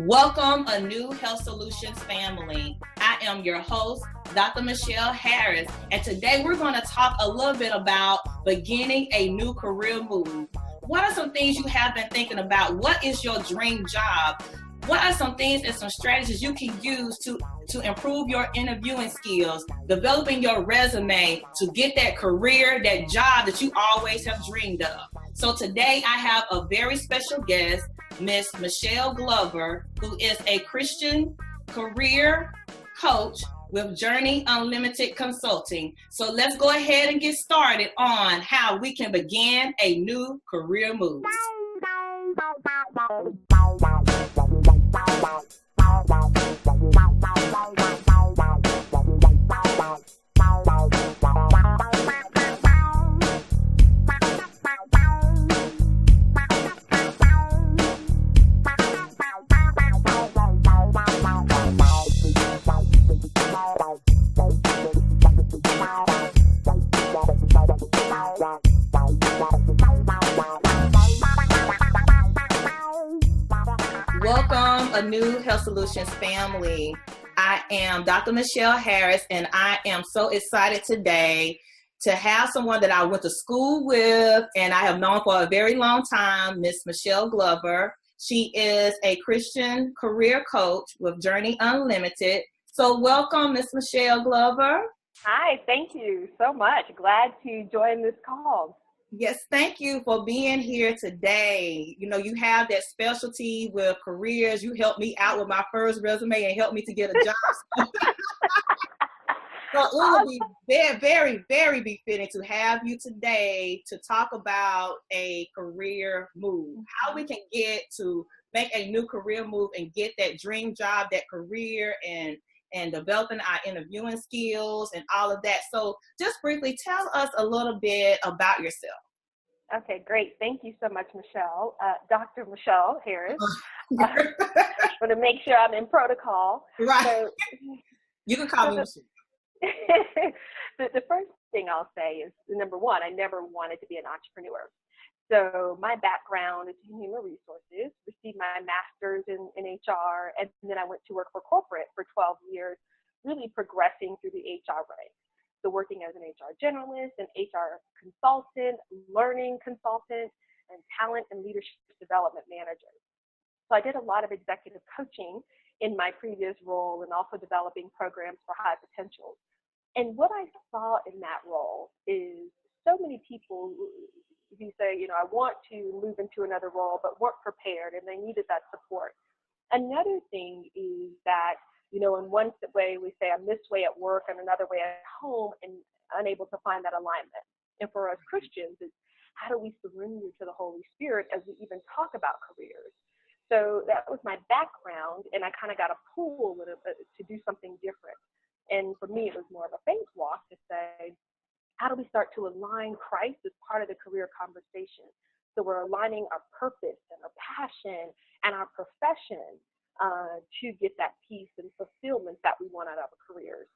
Welcome, Anew Health Solutions family. I am your host, Dr. Michelle Harris, and today we're going to talk a little bit about beginning a new career move. What are some things you have been thinking about? What is your dream job? What are some things and some strategies you can use to improve your interviewing skills, developing your resume to get that career, that job that you always have dreamed of? So today I have a very special guest, Miss Michelle Glover, who is a Christian career coach with Journey Unlimited Consulting. So let's go ahead and get started on how we can begin a new career move. Welcome, Anew Health Solutions family. I am Dr. Michelle Harris, and I am so excited today to have someone that I went to school with and I have known for a very long time, Miss Michelle Glover. She is a Christian career coach with Journey Unlimited. So welcome, Miss Michelle Glover. Hi, thank you so much. Glad to join this call. Yes, thank you for being here today. You know, you have that specialty with careers. You helped me out with my first resume and helped me to get a job. So it will be very, very, very befitting to have you today to talk about a career move, how we can get to make a new career move and get that dream job, that career, and developing our interviewing skills and all of that. So just briefly tell us a little bit about yourself. Okay, great. Thank you so much, Michelle. Dr. Michelle Harris. I want to make sure I'm in protocol. Right. So, you can call me Michelle. The first thing I'll say is, number one, I never wanted to be an entrepreneur. So my background is in human resources, received my master's in HR, and then I went to work for corporate for 12 years, really progressing through the HR ranks. So working as an HR generalist, an HR consultant, learning consultant, and talent and leadership development manager. So I did a lot of executive coaching in my previous role and also developing programs for high potentials. And what I saw in that role is so many people who say, I want to move into another role, but weren't prepared and they needed that support. Another thing is that, in one way we say I'm this way at work and another way at home and unable to find that alignment. And for us Christians, it's how do we surrender to the Holy Spirit as we even talk about careers? So that was my background, and I kind of got a pull to do something different. And for me, it was more of a faith walk to say, how do we start to align Christ as part of the career conversation? So we're aligning our purpose and our passion and our profession to get that peace and fulfillment that we want out of our careers.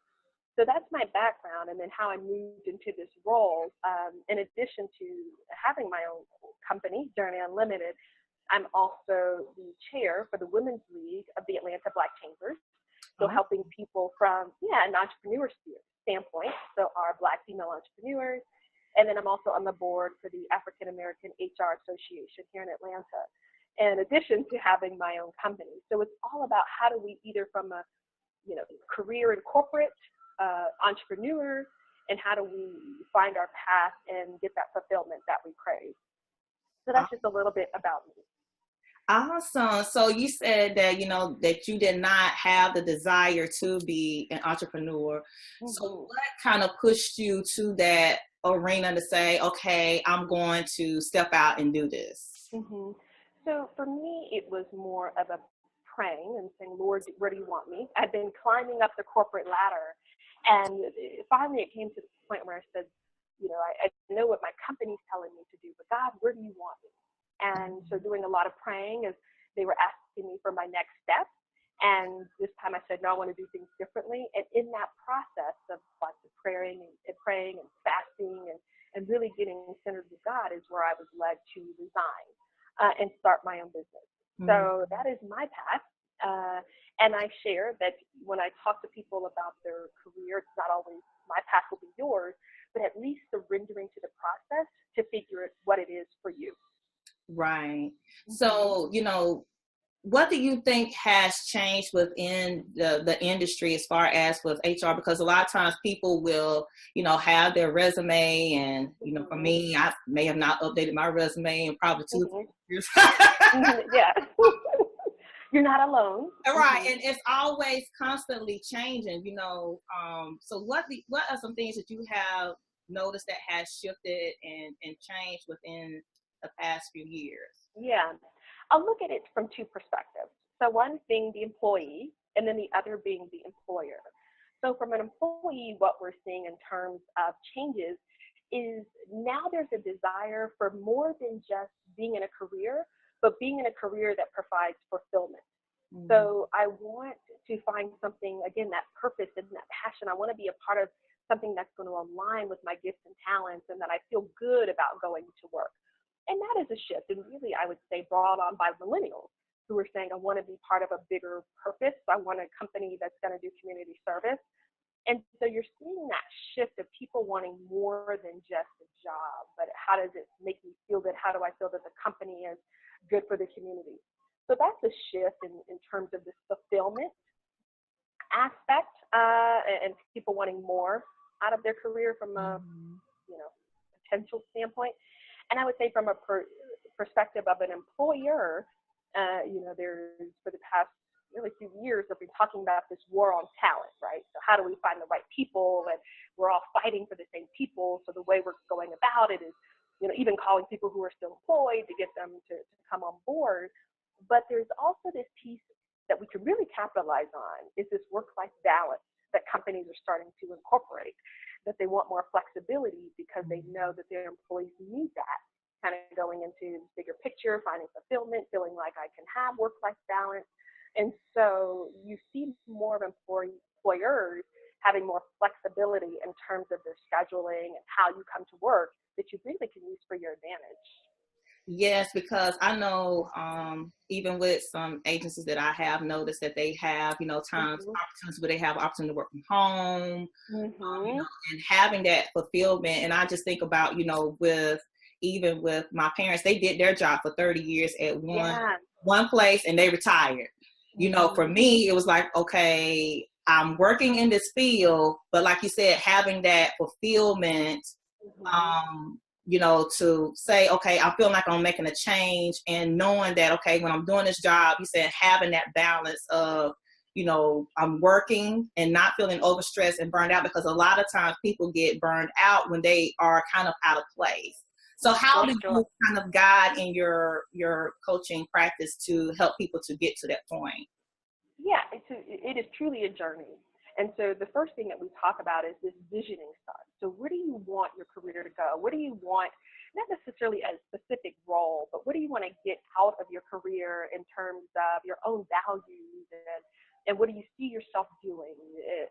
So that's my background, and then how I moved into this role. In addition to having my own company, Journey Unlimited, I'm also the chair for the Women's League of the Atlanta Black Chambers. So helping people from an entrepreneur standpoint, so our Black female entrepreneurs. And then I'm also on the board for the African American HR Association here in Atlanta, in addition to having my own company. So it's all about how do we either from a career in corporate, entrepreneur, and how do we find our path and get that fulfillment that we crave. So that's just a little bit about me. Awesome. So you said that, that you did not have the desire to be an entrepreneur. Mm-hmm. So what kind of pushed you to that arena to say, okay, I'm going to step out and do this? Mm-hmm. So for me, it was more of a praying and saying, Lord, where do you want me? I'd been climbing up the corporate ladder. And finally it came to the point where I said, I know what my company's telling me to do, but God, where do you want me? And so doing a lot of praying as they were asking me for my next step. And this time I said, no, I want to do things differently. And in that process of lots of praying and fasting and really getting centered with God is where I was led to resign and start my own business. Mm-hmm. So that is my path. And I share that when I talk to people about their career, it's not always my path will be yours, but at least surrendering to the process to figure out what it is for you. Right. Mm-hmm. So, what do you think has changed within the industry as far as with HR? Because a lot of times people will, have their resume, and, for me, I may have not updated my resume in probably 2 years. Yeah. You're not alone. Right. And it's always constantly changing, so what are some things that you have noticed that has shifted and changed within the past few years? Yeah. I'll look at it from two perspectives. So one being the employee, and then the other being the employer. So from an employee, what we're seeing in terms of changes is now there's a desire for more than just being in a career, but being in a career that provides fulfillment. Mm-hmm. So I want to find something, again, that purpose and that passion. I want to be a part of something that's going to align with my gifts and talents, and that I feel good about going to work. And that is a shift, and really, I would say, brought on by millennials who are saying, I want to be part of a bigger purpose. I want a company that's going to do community service. And so you're seeing that shift of people wanting more than just a job, but how does it make me feel good? How do I feel that the company is good for the community? So that's a shift in terms of this fulfillment aspect, and people wanting more out of their career from a potential standpoint. And I would say from a perspective of an employer, there's for the past really few years have been talking about this war on talent, right? So how do we find the right people? And we're all fighting for the same people. So the way we're going about it is, even calling people who are still employed to get them to come on board. But there's also this piece that we can really capitalize on is this work-life balance that companies are starting to incorporate, that they want more flexibility because they know that their employees need that, kind of going into the bigger picture, finding fulfillment, feeling like I can have work-life balance. And so you see more of employers having more flexibility in terms of their scheduling and how you come to work that you really can use for your advantage. Yes, because I know even with some agencies that I have noticed that they have, times, opportunities where they have opportunity to work from home, and having that fulfillment. And I just think about, even with my parents, they did their job for 30 years at one place and they retired. For me, it was like, okay, I'm working in this field, but like you said, having that fulfillment, to say, okay, I feel like I'm making a change, and knowing that, okay, when I'm doing this job, you said having that balance of, I'm working and not feeling overstressed and burned out, because a lot of times people get burned out when they are kind of out of place. So how do you kind of guide in your coaching practice to help people to get to that point? Yeah, it is truly a journey. And so the first thing that we talk about is this visioning start. So where do you want your career to go? What do you want, not necessarily a specific role, but what do you want to get out of your career in terms of your own values, and what do you see yourself doing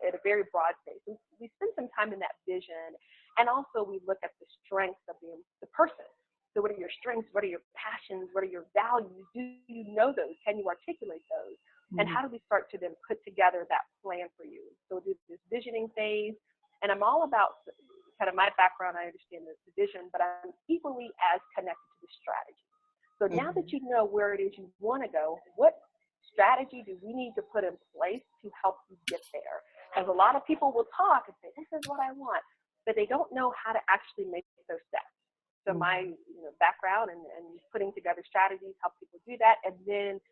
at a very broad base? And we spend some time in that vision, and also we look at the strengths of the person. So what are your strengths? What are your passions? What are your values? Do you know those? Can you articulate those? And how do we start to then put together that plan for you? So we'll do this visioning phase. And I'm all about kind of my background. I understand the vision, but I'm equally as connected to the strategy. So now that you know where it is you want to go, what strategy do we need to put in place to help you get there? Because a lot of people will talk and say, this is what I want, but they don't know how to actually make those steps. So my background and putting together strategies help people do that, and then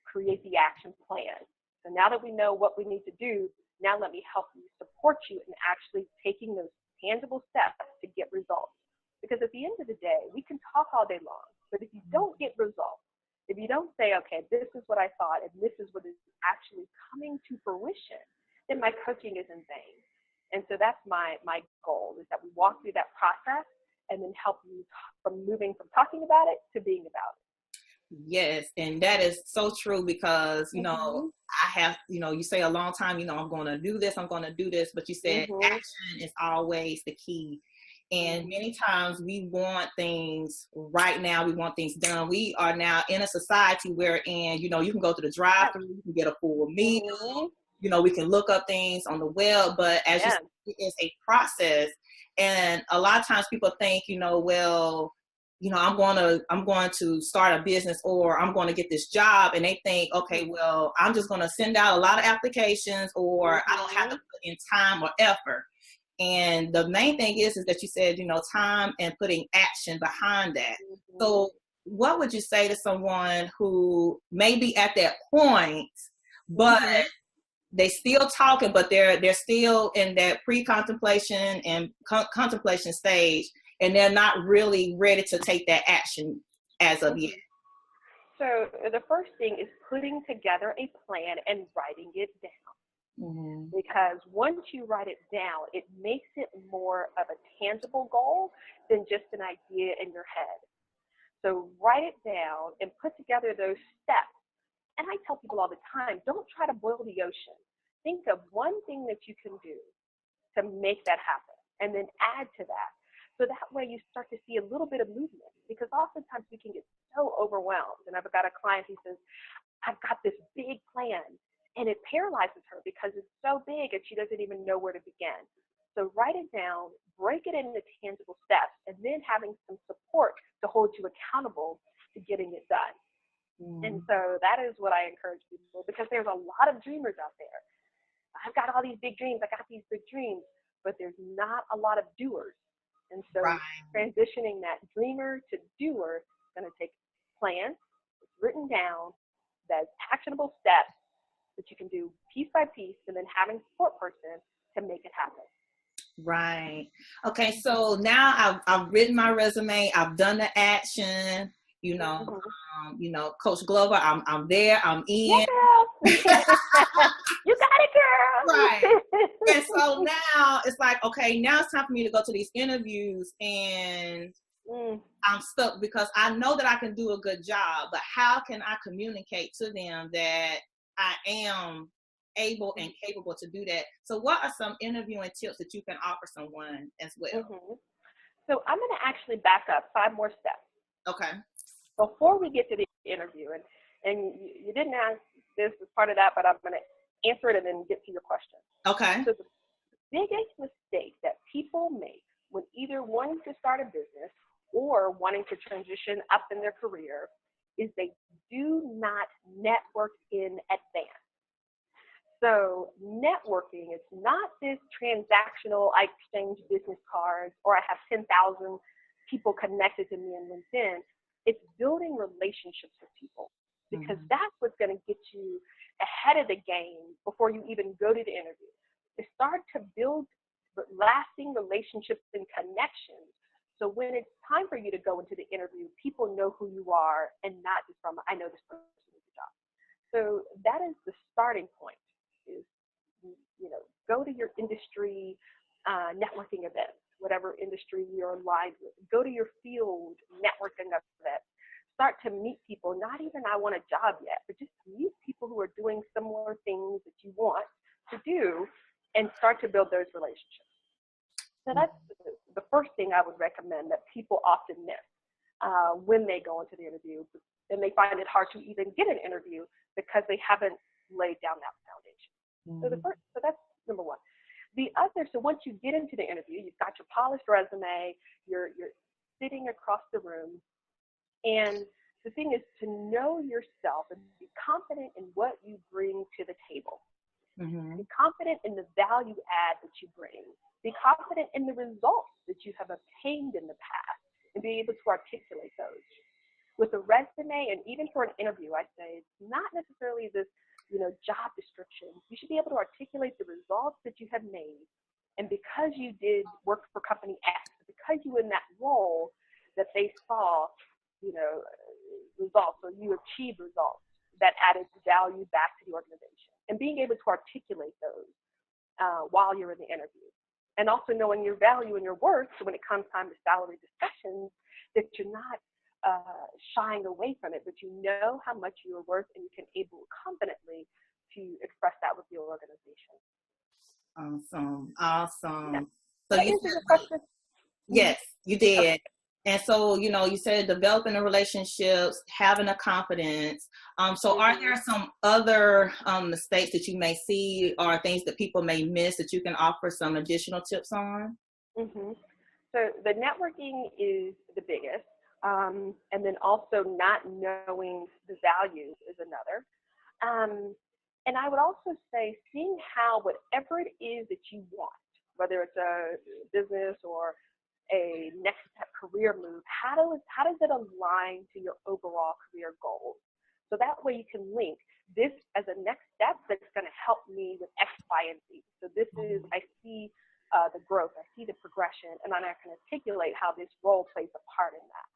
create the action plan. So now that we know what we need to do, now let me help you, support you in actually taking those tangible steps to get results. Because at the end of the day, we can talk all day long, but if you don't get results, if you don't say, okay, this is what I thought and this is what is actually coming to fruition, then my coaching is in vain. And so that's my goal, is that we walk through that process and then help you from moving from talking about it to being about it. Yes, and that is so true, because I have, you say a long time, I'm going to do this, but you said action is always the key. And many times we want things right now. We want things done. We are now in a society wherein, you know, you can go to the drive-thru, you can get a full meal, you know, we can look up things on the web, but as you said, it is a process. And a lot of times people think, you know, well, you know, I'm going to start a business or I'm going to get this job. And they think, okay, well, I'm just going to send out a lot of applications or I don't have to put in time or effort. And the main thing is that you said, you know, time and putting action behind that. So what would you say to someone who may be at that point, but they still talking, but they're still in that pre-contemplation and contemplation stage, and they're not really ready to take that action as of yet? So the first thing is putting together a plan and writing it down. Because once you write it down, it makes it more of a tangible goal than just an idea in your head. So write it down and put together those steps. And I tell people all the time, don't try to boil the ocean. Think of one thing that you can do to make that happen and then add to that. So that way you start to see a little bit of movement, because oftentimes we can get so overwhelmed. And I've got a client who says, I've got this big plan, and it paralyzes her because it's so big and she doesn't even know where to begin. So write it down, break it into tangible steps, and then having some support to hold you accountable to getting it done. And so that is what I encourage people, because there's a lot of dreamers out there. I've got all these big dreams. I got these big dreams, but there's not a lot of doers. And so transitioning that dreamer to doer is going to take plan, it's written down, that's actionable steps that you can do piece by piece, and then having a support person to make it happen. Right. Okay. So now I've written my resume. I've done the action. You know, Coach Glover, I'm there. I'm in. Yeah, you got it, girl. Right. And so now it's like, okay, now it's time for me to go to these interviews, and I'm stuck because I know that I can do a good job, but how can I communicate to them that I am able and capable to do that? So what are some interviewing tips that you can offer someone as well? So I'm going to actually back up 5 more steps. Okay. Before we get to the interview, and you didn't ask this as part of that, but I'm going to answer it and then get to your question. Okay. So the biggest mistake that people make when either wanting to start a business or wanting to transition up in their career is they do not network in advance. So networking is not this transactional, I exchange business cards or I have 10,000 people connected to me on LinkedIn. It's building relationships with people, because that's what's going to get you ahead of the game before you even go to the interview. To start to build lasting relationships and connections. So when it's time for you to go into the interview, people know who you are and not just from, I know this person needs a job. So that is the starting point, is, go to your industry networking events, whatever industry you're aligned with. Go to your field networking events. Start to meet people, not even I want a job yet, but just meet people who are doing similar things that you want to do and start to build those relationships. So that's the first thing I would recommend that people often miss when they go into the interview. And they find it hard to even get an interview because they haven't laid down that foundation. So that's number one. The other, so once you get into the interview, you've got your polished resume, you're sitting across the room, and the thing is to know yourself and be confident in what you bring to the table. Be confident in the value add that you bring. Be confident in the results that you have obtained in the past and be able to articulate those. With a resume, and even for an interview, I say it's not necessarily this job description. You should be able to articulate the results that you have made. And because you did work for company X, because you were in that role, that they saw, results, or you achieved results that added value back to the organization. And being able to articulate those while you're in the interview. And also knowing your value and your worth, so when it comes time to salary discussions, that you're not shying away from it, but you know how much you are worth and you can able confidently to express that with your organization. Awesome. Yeah. So you answer your question? Yes, you did. And so, you said developing the relationships, having a confidence. So are there some other mistakes that you may see or things that people may miss that you can offer some additional tips on? Mm-hmm. So the networking is the biggest. And then also not knowing the value is another. Um, and I would also say seeing how whatever it is that you want, whether it's a business or a next step career move, how does it align to your overall career goals? So that way you can link this as a next step that's going to help me with X, Y, and Z. So this is, I see the growth, I see the progression, and then I can articulate how this role plays a part in that.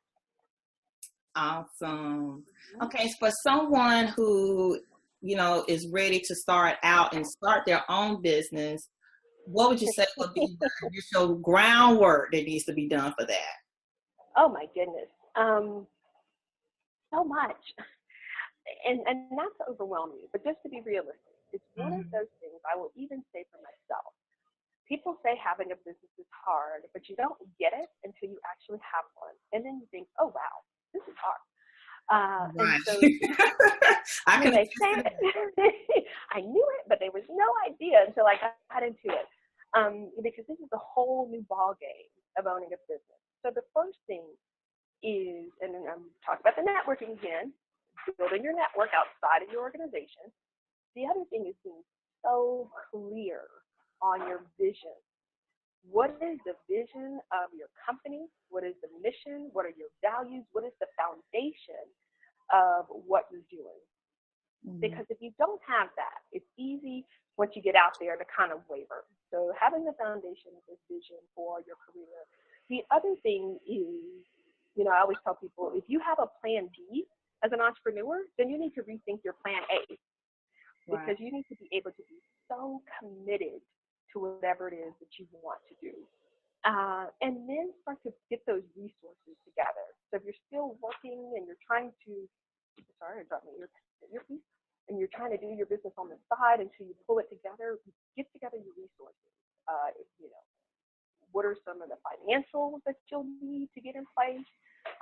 Awesome. Okay, so for someone who, is ready to start out and start their own business, what would you say would be the initial groundwork that needs to be done for that? Oh my goodness. So much. And not to overwhelm you, but just to be realistic, it's one of those things I will even say for myself. People say having a business is hard, but you don't get it until you actually have one. And then you think, oh, wow, this is hard. And Right. so I when can they say it, I knew it, but there was no idea until I got into it. Because this is a whole new ball game of owning a business. So the first thing is, and I'm talking about the networking again, building your network outside of your organization. The other thing is being so clear on your vision. What is the vision of your company? What is the mission? What are your values? What is the foundation of what you're doing? Because if you don't have that, it's easy once you get out there to kind of waver. So having the foundation of this vision for your career. The other thing is, I always tell people, if you have a plan B as an entrepreneur, then you need to rethink your plan A, because you need to be able to be so committed to whatever it is that you want to do. And then start to get those resources together. So if you're still working and you're trying to, sorry, I dropped my earpiece, and you're trying to do your business on the side until you pull it together, get together your resources. What are some of the financials that you'll need to get in place?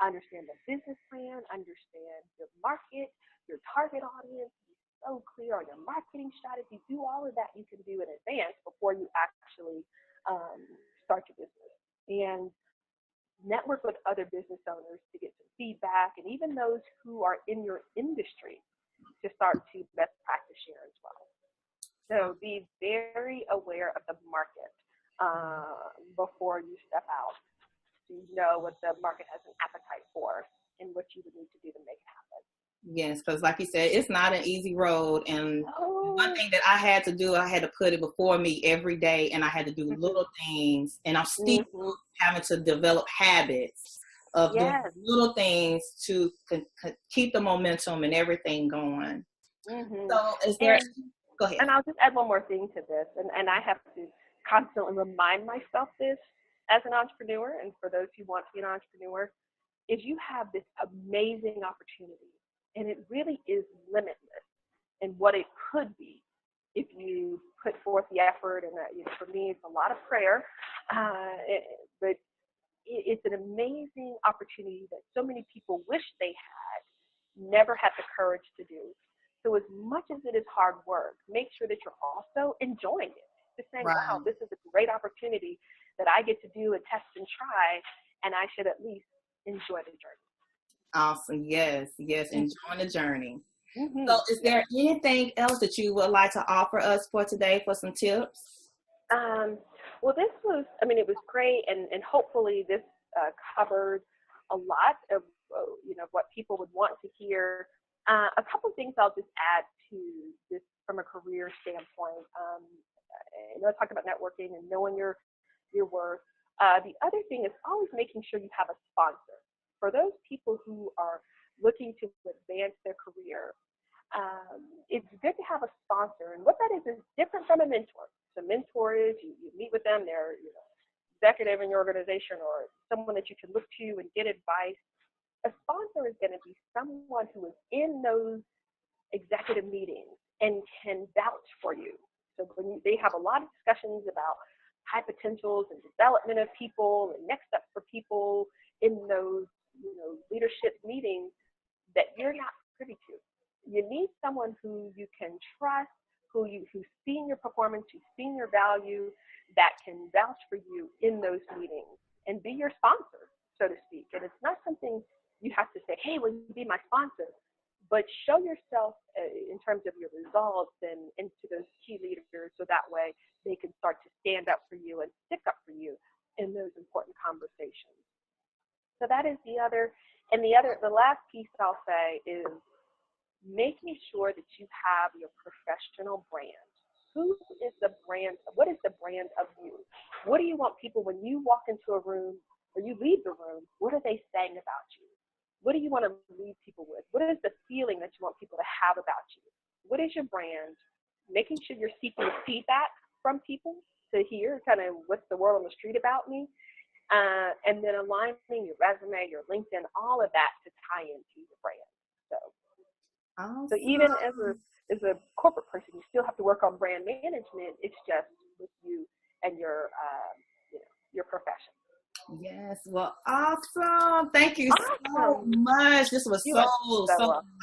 Understand the business plan, understand your market, your target audience, be so clear on your marketing strategy. Do all of that you can do in advance before you actually start your business. And network with other business owners to get some feedback, and even those who are in your industry to start to best practice share as well. So be very aware of the market before you step out, so you know what the market has an appetite for and what you would need to do to make it happen. Yes, because like you said, it's not an easy road. And one thing that I had to do, I had to put it before me every day, and I had to do little things. And I'm still having to develop habits of doing little things to keep the momentum and everything going. So is there, go ahead. And I'll just add one more thing to this, and I have to constantly remind myself this as an entrepreneur, and for those who want to be an entrepreneur, is you have this amazing opportunity, and it really is limitless in what it could be if you put forth the effort. And for me, it's a lot of prayer, but it's an amazing opportunity that so many people wish they had, never had the courage to do. So as much as it is hard work, make sure that you're also enjoying it. Just saying, wow, this is a great opportunity that I get to do and test and try, and I should at least enjoy the journey. Awesome. Yes. Enjoying the journey. So is there anything else that you would like to offer us for today for some tips? Well, this was, it was great, and hopefully this covered a lot of, what people would want to hear. A couple of things I'll just add to this from a career standpoint. I talked about networking and knowing your worth. The other thing is always making sure you have a sponsor. For those people who are looking to advance their career, it's good to have a sponsor. And what that is different from a mentor. So a mentor is you meet with them, they're executive in your organization or someone that you can look to and get advice. A sponsor is going to be someone who is in those executive meetings and can vouch for you. So when they have a lot of discussions about high potentials and development of people and next steps people in those, leadership meetings that you're not privy to. You need someone who you can trust, who's seen your performance, who's seen your value, that can vouch for you in those meetings and be your sponsor, so to speak. And it's not something you have to say, hey, will you be my sponsor? But show yourself in terms of your results and to those key leaders, so that way they can start to stand up for you and stick up for you in those important conversations. So that is the other. And the last piece I'll say is making sure that you have your professional brand. Who is the brand? What is the brand of you? What do you want people, when you walk into a room or you leave the room, what are they saying about you? What do you want to leave people with? What is the feeling that you want people to have about you? What is your brand? Making sure you're seeking feedback from people to hear kind of what's the word on the street about me. And then aligning your resume, your LinkedIn, all of that to tie into your brand. So even as a corporate person, you still have to work on brand management. It's just with you and your profession. Yes, well, awesome. Thank you so much. This was so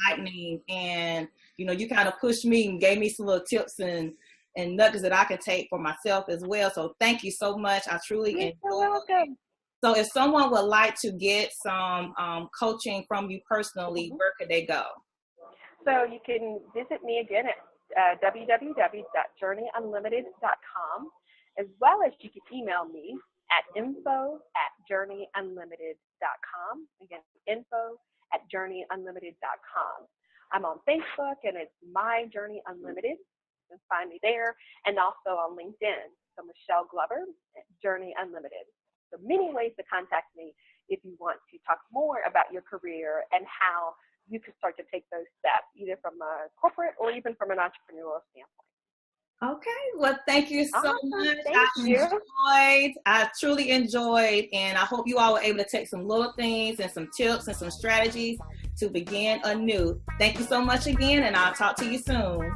enlightening. And, you kind of pushed me and gave me some little tips and nuggets that I can take for myself as well. So thank you so much. I truly enjoyed it. You're welcome. So if someone would like to get some coaching from you personally, where could they go? So you can visit me again at www.journeyunlimited.com, as well as you can email me at info@journeyunlimited.com. Again, info@journeyunlimited.com. I'm on Facebook, and it's My Journey Unlimited. You can find me there, and also on LinkedIn. So Michelle Glover at Journey Unlimited. So many ways to contact me if you want to talk more about your career and how you can start to take those steps, either from a corporate or even from an entrepreneurial standpoint. Okay, well, thank you so much. Thank I truly enjoyed, and I hope you all were able to take some little things and some tips and some strategies to begin anew. Thank you so much again, and I'll talk to you soon.